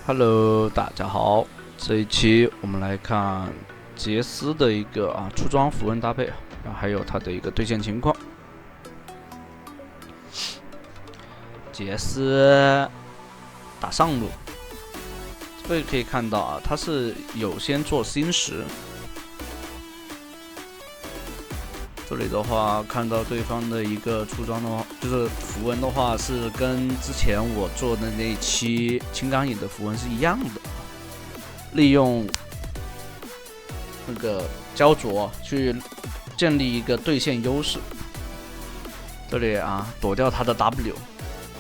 Hello，大家好。这一期我们来看杰斯的一个出装符文搭配，然后还有它的一个兑现情况。杰斯打上路，这里可以看到它是有先做星石。这里的话，看到对方的一个出装的话，就是符文的话，是跟之前我做的那一期青钢影的符文是一样的，利用那个焦灼去建立一个兑现优势。这里躲掉他的 W，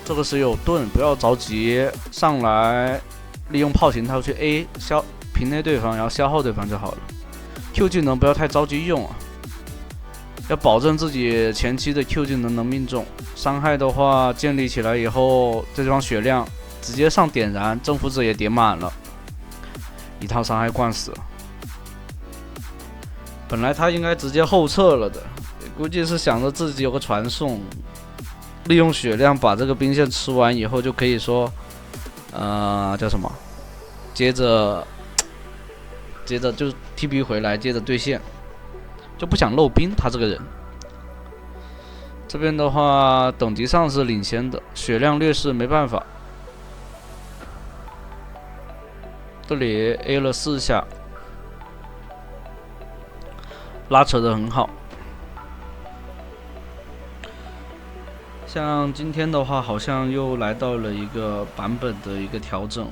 这个时有盾，不要着急上来，利用炮形套去 A 平内对方，然后消耗对方就好了。Q 技能不要太着急用要保证自己前期的 Q 技能命中，伤害的话建立起来以后，这地方血量直接上点燃，征服者也点满了，一套伤害灌死了。本来他应该直接后撤了的，估计是想着自己有个传送，利用血量把这个兵线吃完以后，就可以说，叫什么？接着就 TP 回来，接着兑现。就不想漏兵，他这个人。这边的话，等级上是领先的，血量劣势没办法。这里 A 了4下，拉扯得很好。像今天的话，好像又来到了一个版本的一个调整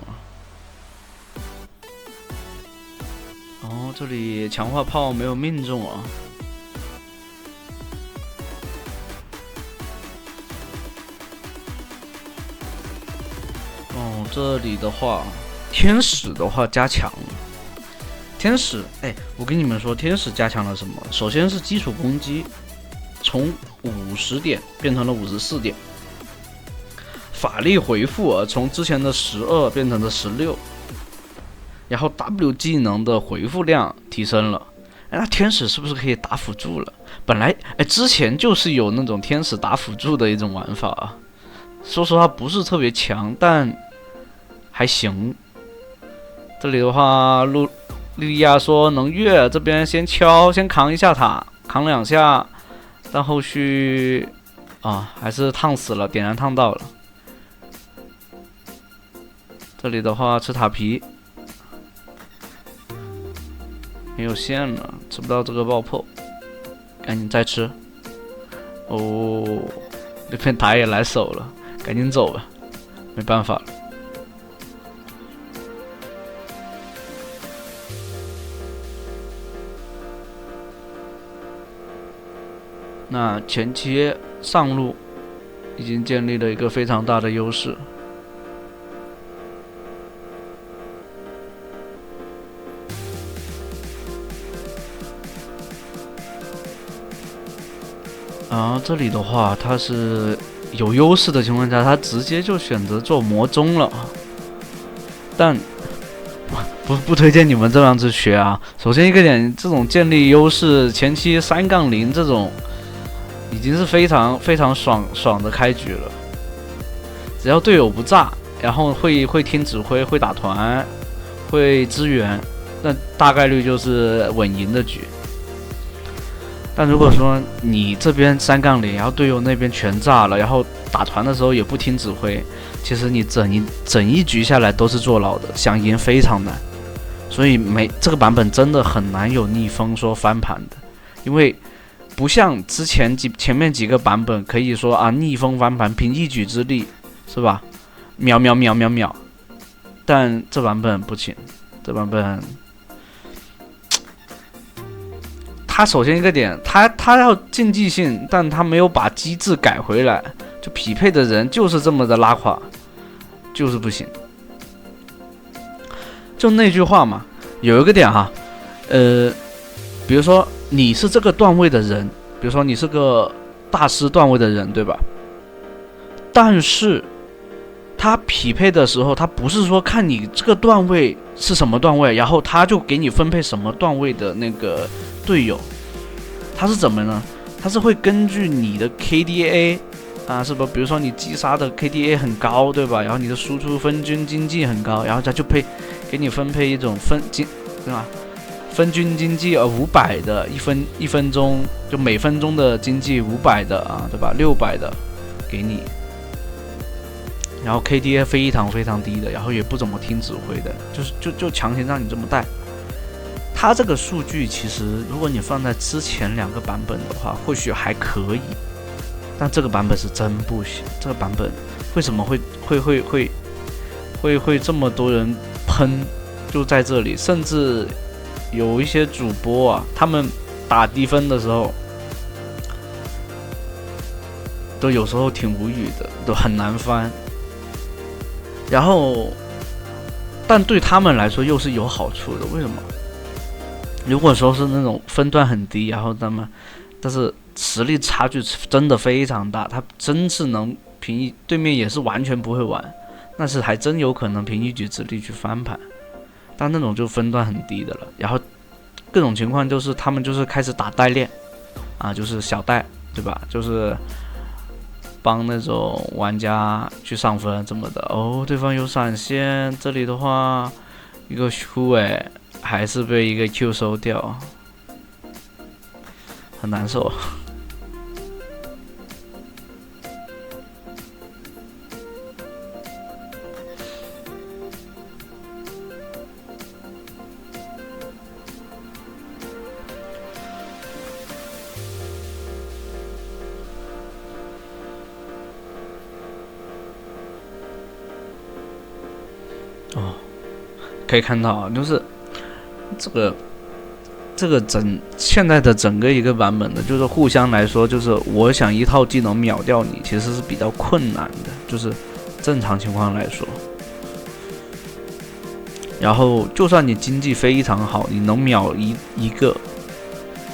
这里强化炮没有命中这里的话，天使的话加强了。天使，我跟你们说，天使加强了什么？首先是基础攻击，从50点变成了54点。法力回复从之前的12变成了16。然后 W 技能的回复量提升了，那天使是不是可以打辅助了？本来之前就是有那种天使打辅助的一种玩法说实话不是特别强，但还行。这里的话，莉莉亚说能越这边先扛一下塔，扛2下，但后续还是烫死了，点燃烫到了。这里的话吃塔皮。没有线了，吃不到这个爆破，赶紧再吃。那边塔也来手了，赶紧走吧，没办法了。那前期上路已经建立了一个非常大的优势。这里的话，他是有优势的情况下，他直接就选择做魔宗了。但不推荐你们这样子学首先一个点，这种建立优势前期3-0这种，已经是非常非常爽的开局了。只要队友不炸，然后会听指挥，会打团，会支援，那大概率就是稳赢的局。但如果说你这边3-0，然后队友那边全炸了，然后打团的时候也不听指挥，其实你整一局下来都是坐牢的，想赢非常难。所以这个版本真的很难有逆风说翻盘的，因为不像之前前面几个版本可以说逆风翻盘，凭一举之力是吧？秒，但这版本不行，这版本。他首先一个点，他要竞技性，但他没有把机制改回来，就匹配的人就是这么的拉垮，就是不行。就那句话嘛，有一个点比如说你是这个段位的人，比如说你是个大师段位的人，对吧？但是他匹配的时候，他不是说看你这个段位是什么段位，然后他就给你分配什么段位的那个队友，他是怎么呢？他是会根据你的 KDA 啊，是不？比如说你击杀的 KDA 很高，对吧？然后你的输出分均经济很高，然后他就给你分配一种对吧？分均经济500的一分钟，就每分钟的经济500的啊，对吧？600的给你，然后 KDA 非常非常低的，然后也不怎么听指挥的，就强行让你这么带。它这个数据其实，如果你放在之前2个版本的话，或许还可以，但这个版本是真不行。这个版本为什么会这么多人喷？就在这里，甚至有一些主播啊，他们打低分的时候，都有时候挺无语的，都很难翻。然后，但对他们来说又是有好处的，为什么？如果说是那种分段很低，然后但是实力差距真的非常大，他真是能凭对面也是完全不会玩，那是还真有可能凭一己之力去翻盘。但那种就分段很低的了，然后各种情况就是他们就是开始打代练啊，就是小代，对吧？就是帮那种玩家去上分这么的。哦，对方有闪现，这里的话一个虚还是被一个 Q 收掉，很难受。哦，可以看到啊，就是这个现在的整个一个版本的，就是互相来说，就是我想一套技能秒掉你，其实是比较困难的，就是正常情况来说。然后就算你经济非常好，你能秒一个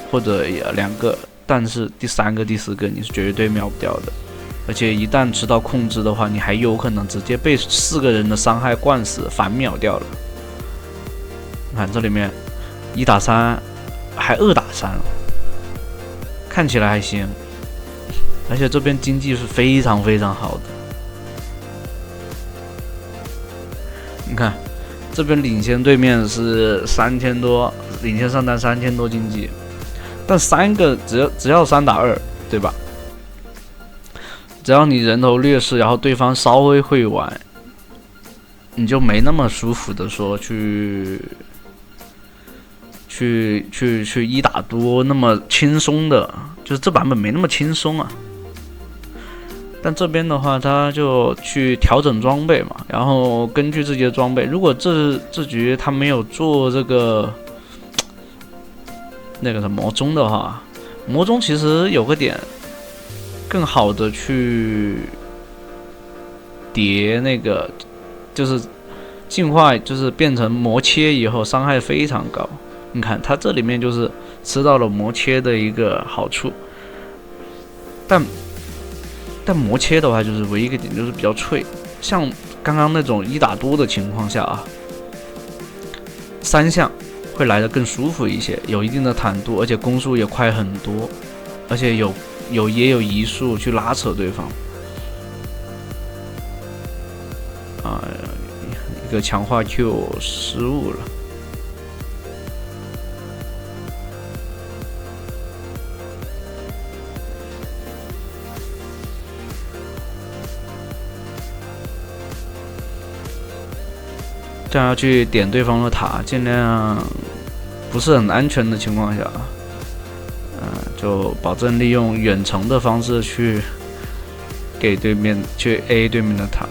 或者2个，但是第3个、第4个你是绝对秒不掉的。而且一旦知道控制的话，你还有可能直接被4个人的伤害灌死，反秒掉了。你看这里面1打3，还2打3，看起来还行。而且这边经济是非常非常好的。你看这边领先对面是3000多，领先上单3000多经济，但3个只要3打2，对吧？只要你人头劣势，然后对方稍微会玩，你就没那么舒服的说去1打多那么轻松的，就是这版本没那么轻松啊。但这边的话，他就去调整装备嘛，然后根据自己的装备，如果这局他没有做这个那个什么魔宗的话，魔宗其实有个点。更好的去叠那个，就是进化，就是变成魔切以后伤害非常高。你看它这里面就是吃到了魔切的一个好处，但魔切的话就是唯一一个点就是比较脆，像刚刚那种1打多的情况下啊，3项会来得更舒服一些，有一定的坦度，而且攻速也快很多，而且也有移速去拉扯对方啊，一个强化 Q 失误了。这样要去点对方的塔，尽量不是很安全的情况下，就保证利用远程的方式去给对面去 A 对面的塔。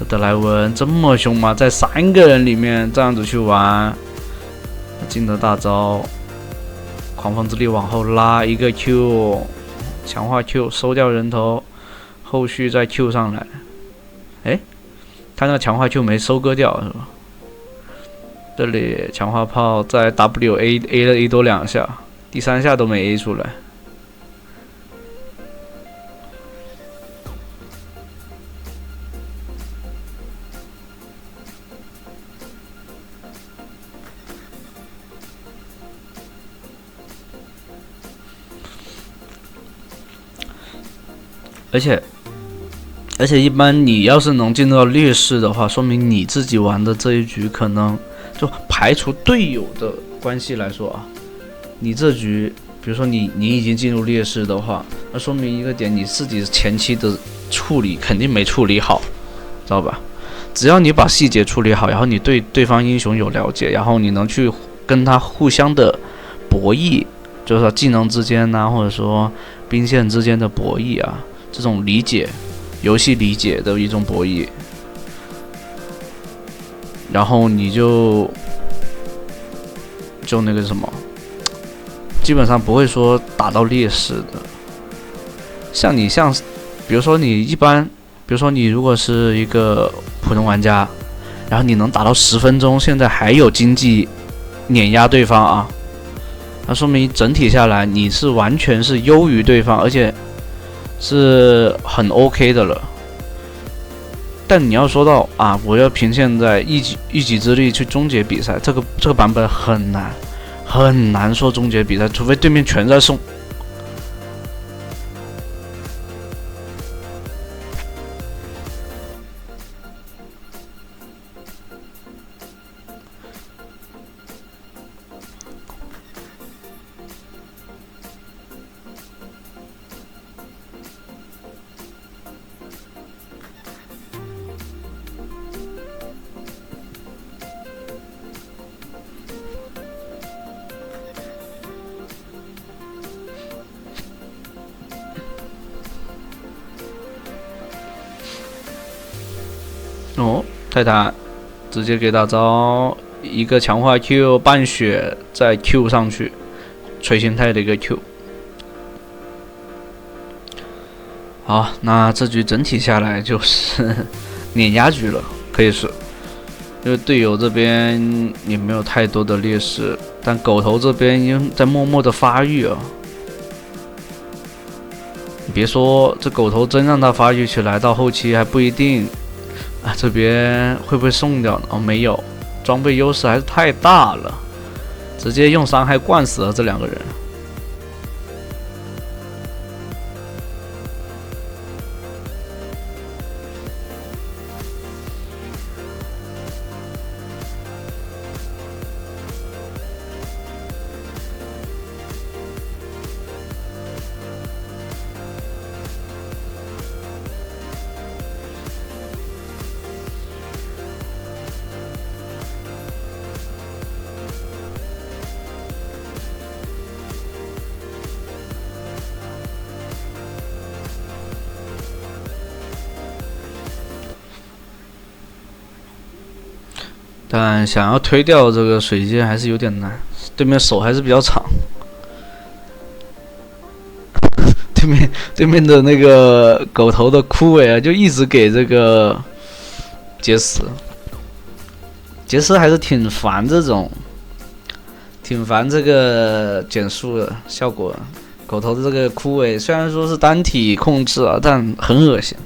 德莱文这么凶吗？在3个人里面这样子去玩，金的大招，狂风之力往后拉一个 Q， 强化 Q 收掉人头，后续再 Q 上来。哎，他那个强化 Q 没收割掉是吧？这里强化炮在 W A 了 A 多2下。第3下都没 A 出来，而且一般你要是能进到劣势的话，说明你自己玩的这一局可能就排除队友的关系来说啊，你这局比如说你已经进入劣势的话，那说明一个点，你自己前期的处理肯定没处理好，知道吧？只要你把细节处理好，然后你对对方英雄有了解，然后你能去跟他互相的博弈，就是说技能之间啊，或者说兵线之间的博弈啊，这种理解游戏理解的一种博弈，然后你就那个什么，基本上不会说打到劣势的。像比如说你一般，比如说你如果是一个普通玩家，然后你能打到10分钟，现在还有经济碾压对方啊，那说明整体下来你是完全是优于对方，而且是很 OK 的了。但你要说到啊，我要凭现在一己之力去终结比赛，这个版本很难说终结比赛，除非对面全在送。哦，泰坦直接给大招一个强化 Q 半血，再 Q 上去，锤心态的一个 Q。好，那这局整体下来就是碾压局了，可以是，因为队友这边也没有太多的劣势，但狗头这边已经在默默的发育啊。你别说，这狗头真让他发育起来，到后期还不一定。啊，这边会不会送掉呢？哦，没有，装备优势还是太大了，直接用伤害灌死了这2个人。但想要推掉这个水箭还是有点难，对面手还是比较长。对面的那个狗头的枯萎啊，就一直给这个杰斯还是挺烦这个减速的效果。狗头的这个枯萎虽然说是单体控制啊，但很恶心。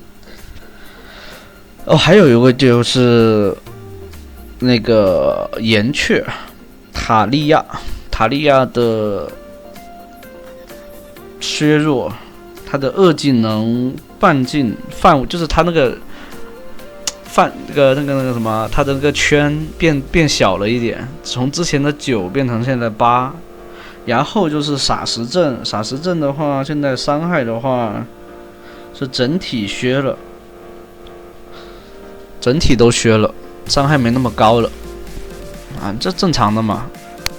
哦，还有一个就是那个岩雀塔利亚的削弱，他的2技能半径范围就是他那个什么，他的那个圈变小了一点，从之前的9变成现在8。然后就是傻石阵的话，现在伤害的话是整体削了，整体都削了，伤害没那么高了啊，这正常的嘛。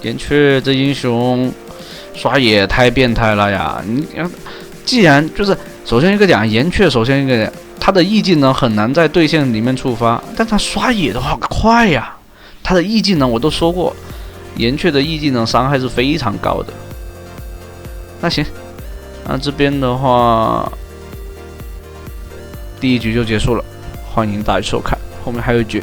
岩雀这英雄刷野太变态了呀！你既然就是首先一个讲岩雀，首先一个讲他的 E 技能很难在对线里面触发，但他刷野的话快呀。他的 E 技能我都说过，岩雀的 E 技能伤害是非常高的。那行，那这边的话，第1局就结束了，欢迎大家收看，后面还有1局。